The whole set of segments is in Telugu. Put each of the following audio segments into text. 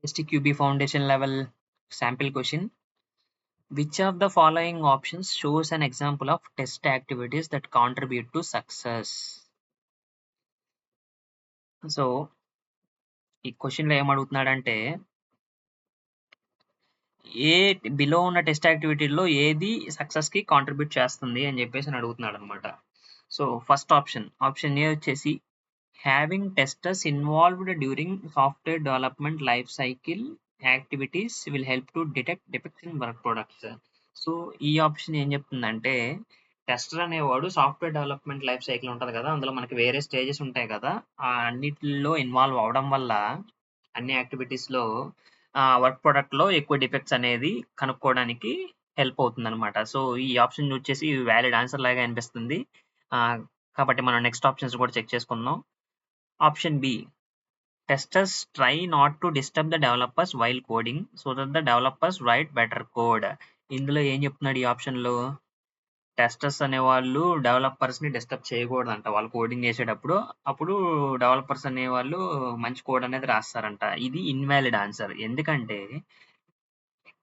STQB foundation level sample question. Which of the following options shows an example of test activities that contribute to success? So ఈ క్వశ్చన్లో ఏమడుగుతున్నాడంటే ఏ బిలో ఉన్న టెస్ట్ యాక్టివిటీలో ఏది సక్సెస్ కి కాంట్రిబ్యూట్ చేస్తుంది అని చెప్పేసి అడుగుతున్నాడు అనమాట. సో ఫస్ట్ ఆప్షన్ ఏ వచ్చేసి having testers involved during software development life cycle activities will help to detect defects in work products. So ఈ ఆప్షన్ ఏం చెప్తుందంటే టెస్టర్ అనేవాడు సాఫ్ట్వేర్ డెవలప్మెంట్ లైఫ్ సైకిల్ ఉంటది కదా, అందులో మనకి వేరే స్టేజెస్ ఉంటాయి కదా, ఆ అన్నిటిలో ఇన్వాల్వ్ అవడం వల్ల అన్ని యాక్టివిటీస్ లో వర్క్ ప్రొడక్ట్ లో ఎక్కువ డిఫెక్ట్స్ అనేది కనుక్కోవడానికి హెల్ప్ అవుతుంది అనమాట. సో ఈ ఆప్షన్ వచ్చేసి వ్యాలిడ్ ఆన్సర్ లాగా అనిపిస్తుంది. కాబట్టి మనం నెక్స్ట్ ఆప్షన్స్ కూడా చెక్ చేసుకుందాం. Option B, testers try not to disturb the developers while coding so that the developers write better code. ఇందులో ఏం చెప్తున్నాడు ఈ ఆప్షన్ లో, టెస్టర్స్ అనేవాళ్ళు డెవలపర్స్ ని డిస్టర్బ్ చేయకూడదంట వాళ్ళు కోడింగ్ చేసేటప్పుడు. అప్పుడు డెవలపర్స్ అనేవాళ్ళు మంచి కోడ్ అనేది రాస్తారంట. ఇది ఇన్వాలిడ్ ఆన్సర్. ఎందుకంటే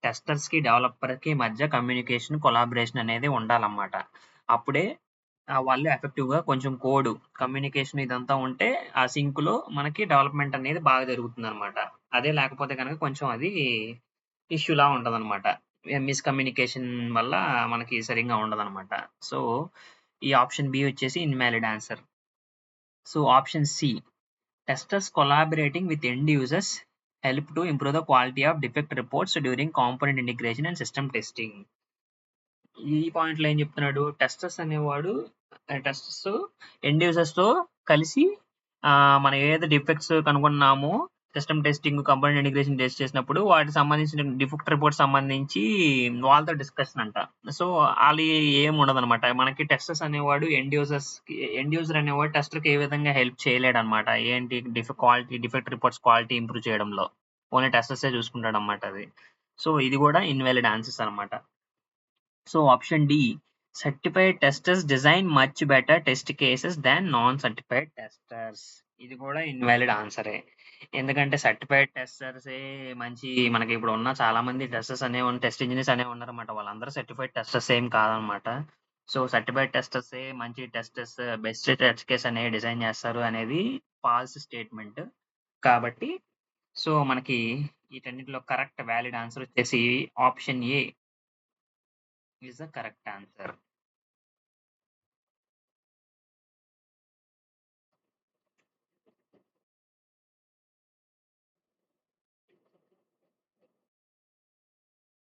టెస్టర్స్ కి డెవలపర్ కి మధ్య కమ్యూనికేషన్ కొలాబరేషన్ అనేది ఉండాలన్నమాట. అప్పుడే వాళ్ళు ఎఫెక్టివ్ గా కొంచెం కోడ్ కమ్యూనికేషన్ ఇదంతా ఉంటే ఆ సింక్ లో మనకి డెవలప్మెంట్ అనేది బాగా జరుగుతుంది అనమాట. అదే లేకపోతే కనుక కొంచెం అది ఇష్యూలా ఉంటది అనమాట. మిస్‌కమ్యూనికేషన్ వల్ల మనకి సరింగా ఉండదనమాట. సో, ఈ ఆప్షన్ బి వచ్చేసి invalid answer. So, option C, testers collaborating with end users help to improve the quality of defect reports during component integration and system testing. ఈ పాయింట్‌లో ఏం చెప్తున్నాడు, టెస్టర్స్ అనేవాడు టెస్టర్స్ ఎండ్ యూజర్స్ తో కలిసి మనం ఏదైతే డిఫెక్ట్స్ కనుగొన్నామో system testing, component integration test చేసినప్పుడు వాటికి సంబంధించిన డిఫెక్ట్ రిపోర్ట్ సంబంధించి వాళ్ళతో డిస్కషన్ అంట. సో అది ఏం ఉండదన్నమాట. మనకి టెస్టర్స్ అనేవాడు ఎండ్ యూజర్ అనేవాడు టెస్టర్ కి ఏ విధంగా హెల్ప్ చేయలేడు అనమాట. ఏంటి డిఫెక్ట్ రిపోర్ట్స్ క్వాలిటీ ఇంప్రూవ్ చేయడంలో ఓన్లీ టెస్టర్సే చూసుకుంటాడు అనమాట అది. సో ఇది కూడా ఇన్వాలిడ్ ఆన్సర్స్ అనమాట. So option D, certified testers design much better test cases than non certified testers. ఇది కూడా ఇన్వాలిడ్ ఆన్సరే. ఎందుకంటే సర్టిఫైడ్ టెస్టర్స్ మంచి మనకి ఇప్పుడు ఉన్న చాలా మంది టెస్టర్స్ అనే టెస్ట్ ఇంజనీర్స్ అనే ఉన్నారన్నమాట. వాళ్ళందరూ సర్టిఫైడ్ టెస్టర్స్ ఏం కాదనమాట. సో సర్టిఫైడ్ టెస్టర్స్ మంచి టెస్టర్స్ బెస్ట్ టెస్ట్ కేస్ అనేవి డిజైన్ చేస్తారు అనేది ఫాల్స్ స్టేట్మెంట్. కాబట్టి సో మనకి వీటన్నిటిలో కరెక్ట్ వ్యాలిడ్ ఆన్సర్ వచ్చేసి option A is the correct answer.